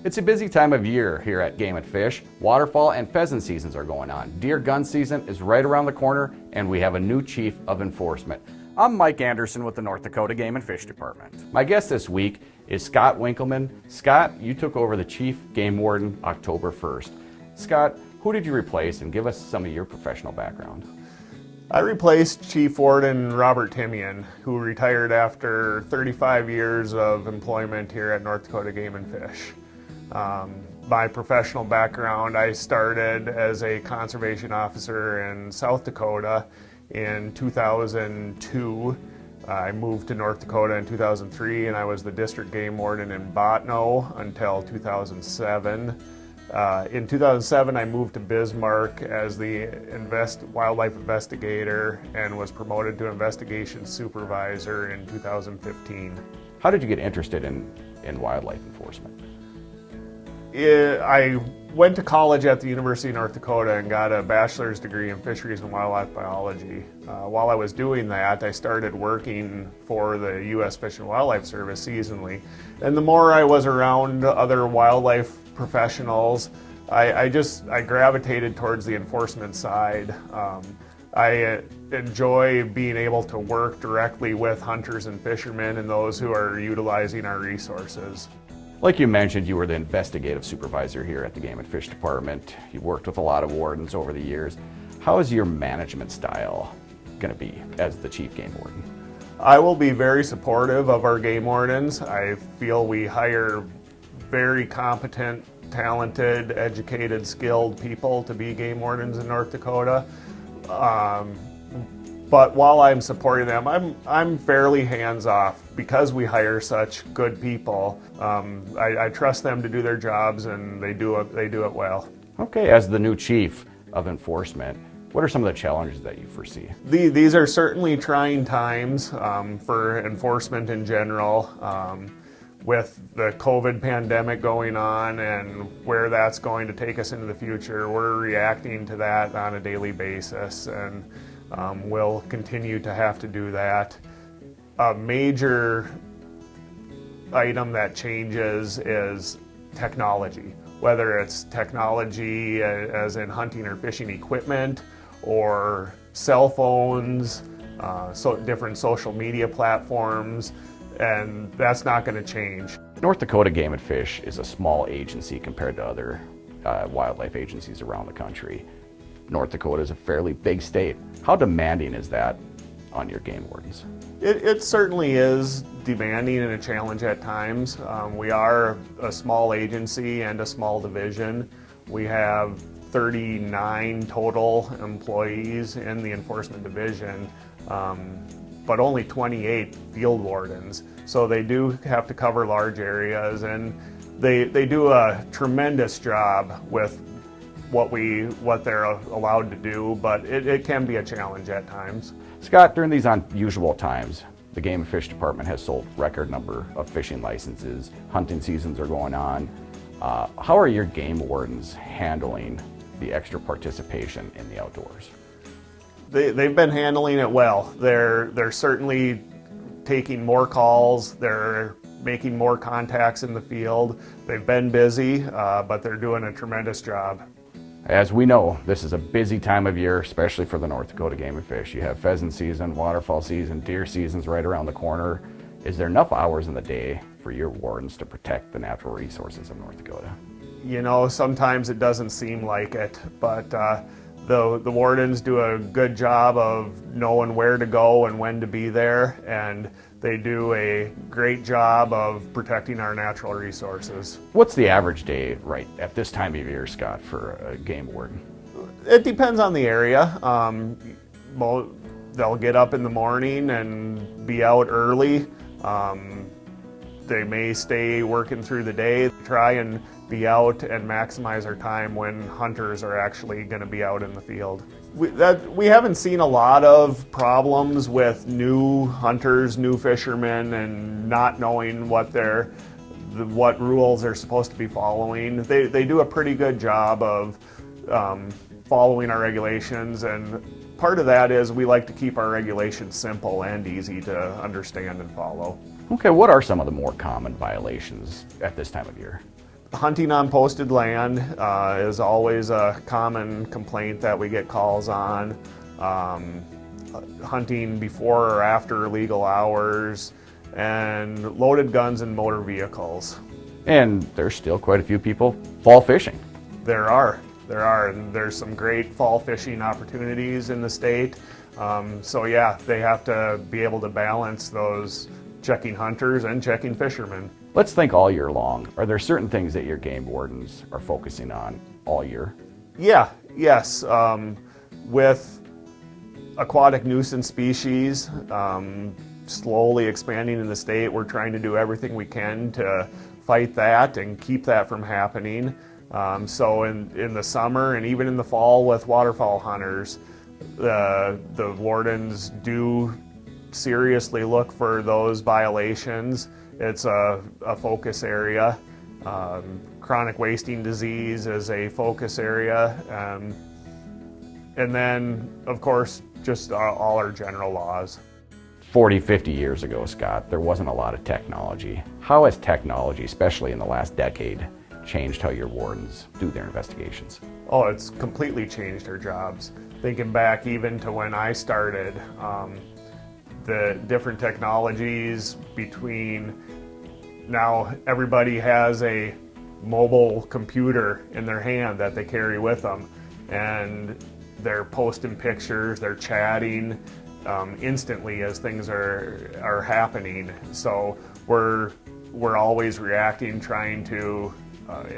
It's a busy time of year here at Game and Fish. Waterfowl and pheasant seasons are going on. Deer gun season is right around the corner, and we have a new chief of enforcement. I'm Mike Anderson with the North Dakota Game and Fish Department. My guest this week is Scott Winkelman. Scott, you took over the chief game warden October 1st. Scott, who did you replace, and give us some of your professional background? I replaced Chief Warden Robert Timian, who retired after 35 years of employment here at North Dakota Game and Fish. My professional background, I started as a conservation officer in South Dakota in 2002. I moved to North Dakota in 2003, and I was the district game warden in Botno until 2007. In 2007, I moved to Bismarck as the wildlife investigator and was promoted to investigation supervisor in 2015. How did you get interested in wildlife enforcement? I went to college at the University of North Dakota and got a bachelor's degree in fisheries and wildlife biology. While I was doing that, I started working for the U.S. Fish and Wildlife Service seasonally. And the more I was around other wildlife professionals, I gravitated towards the enforcement side. I enjoy being able to work directly with hunters and fishermen and those who are utilizing our resources. Like you mentioned, you were the investigative supervisor here at the Game and Fish Department. You worked with a lot of wardens over the years. How is your management style going to be as the chief game warden? I will be very supportive of our game wardens. I feel we hire very competent, talented, educated, skilled people to be game wardens in North Dakota. But while I'm supporting them, I'm fairly hands-off because we hire such good people. I trust them to do their jobs, and they do it well. Okay, as the new chief of enforcement, what are some of the challenges that you foresee? These are certainly trying times for enforcement in general. With the COVID pandemic going on and where that's going to take us into the future, we're reacting to that on a daily basis, and we'll continue to have to do that. A major item that changes is technology, whether it's technology as in hunting or fishing equipment, or cell phones, different social media platforms, and that's not going to change. North Dakota Game and Fish is a small agency compared to other wildlife agencies around the country. North Dakota is a fairly big state. How demanding is that on your game wardens? It certainly is demanding and a challenge at times. We are a small agency and a small division. We have 39 total employees in the enforcement division, but only 28 field wardens. So they do have to cover large areas, and they do a tremendous job with what they're allowed to do, but it can be a challenge at times. Scott, during these unusual times, the Game and Fish Department has sold record number of fishing licenses. Hunting seasons are going on. How are your game wardens handling the extra participation in the outdoors? They've been handling it well. They're certainly taking more calls. They're making more contacts in the field. They've been busy, but they're doing a tremendous job. As we know, this is a busy time of year, especially for the North Dakota Game and Fish. You have pheasant season, waterfowl season, deer season's right around the corner. Is there enough hours in the day for your wardens to protect the natural resources of North Dakota? You know, sometimes it doesn't seem like it, but the wardens do a good job of knowing where to go and when to be there, and they do a great job of protecting our natural resources. What's the average day right at this time of year, Scott, for a game warden? It depends on the area. They'll get up in the morning and be out early. They may stay working through the day, try and be out and maximize our time when hunters are actually going to be out in the field. We haven't seen a lot of problems with new hunters, new fishermen, and not knowing what rules they're supposed to be following. They do a pretty good job of following our regulations, and part of that is we like to keep our regulations simple and easy to understand and follow. Okay, what are some of the more common violations at this time of year? Hunting on posted land is always a common complaint that we get calls on. Hunting before or after legal hours, and loaded guns and motor vehicles. And there's still quite a few people fall fishing. There are, and there's some great fall fishing opportunities in the state. So yeah, they have to be able to balance those checking hunters and checking fishermen. Let's think all year long. Are there certain things that your game wardens are focusing on all year? Yes. With aquatic nuisance species slowly expanding in the state, we're trying to do everything we can to fight that and keep that from happening. So in the summer and even in the fall with waterfowl hunters, the wardens do seriously look for those violations. It's a focus area. Chronic wasting disease is a focus area. And then, of course, just all our general laws. 40, 50 years ago, Scott, there wasn't a lot of technology. How has technology, especially in the last decade, changed how your wardens do their investigations? Oh, it's completely changed our jobs. Thinking back even to when I started, the different technologies between now everybody has a mobile computer in their hand that they carry with them, and they're posting pictures, they're chatting instantly as things are happening. So we're always reacting, trying to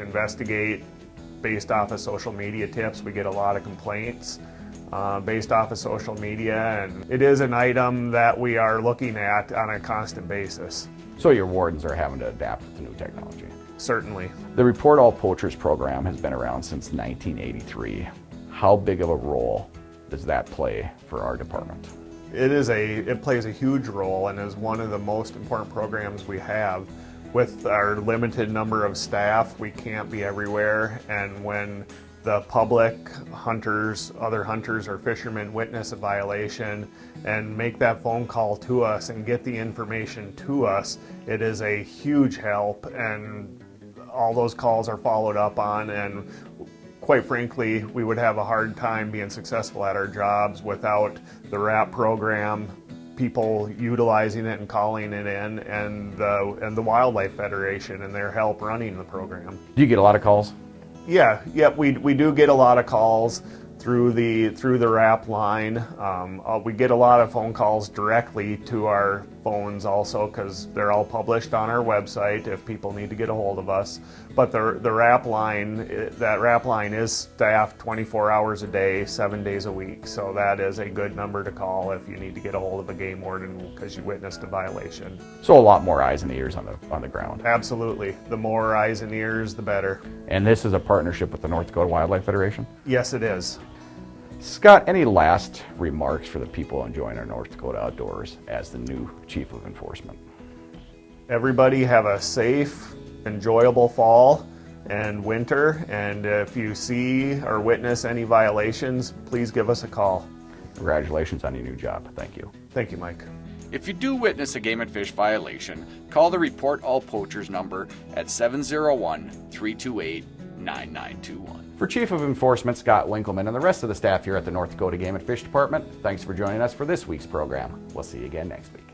investigate based off of social media tips. We get a lot of complaints based off of social media, and it is an item that we are looking at on a constant basis. So your wardens are having to adapt with the new technology. Certainly. The Report All Poachers program has been around since 1983. How big of a role does that play for our department? It plays a huge role and is one of the most important programs we have. With our limited number of staff, we can't be everywhere, and when the public, hunters, other hunters or fishermen witness a violation and make that phone call to us and get the information to us, it is a huge help, and all those calls are followed up on, and quite frankly, we would have a hard time being successful at our jobs without the RAP program, people utilizing it and calling it in, and the Wildlife Federation and their help running the program. Do you get a lot of calls? Yeah, we do get a lot of calls through the RAP line. We get a lot of phone calls directly to our phones also, because they're all published on our website if people need to get a hold of us. But the RAP line, that RAP line is staffed 24 hours a day, 7 days a week. So that is a good number to call if you need to get a hold of a game warden because you witnessed a violation. So a lot more eyes and ears on the ground. Absolutely. The more eyes and ears, the better. And this is a partnership with the North Dakota Wildlife Federation? Yes, it is. Scott, any last remarks for the people enjoying our North Dakota outdoors as the new Chief of Enforcement? Everybody have a safe, enjoyable fall and winter, and if you see or witness any violations, please give us a call. Congratulations on your new job. Thank you. Thank you, Mike. If you do witness a game and fish violation, call the Report All Poachers number at 701-328-9921. For Chief of Enforcement Scott Winkelman and the rest of the staff here at the North Dakota Game and Fish Department, thanks for joining us for this week's program. We'll see you again next week.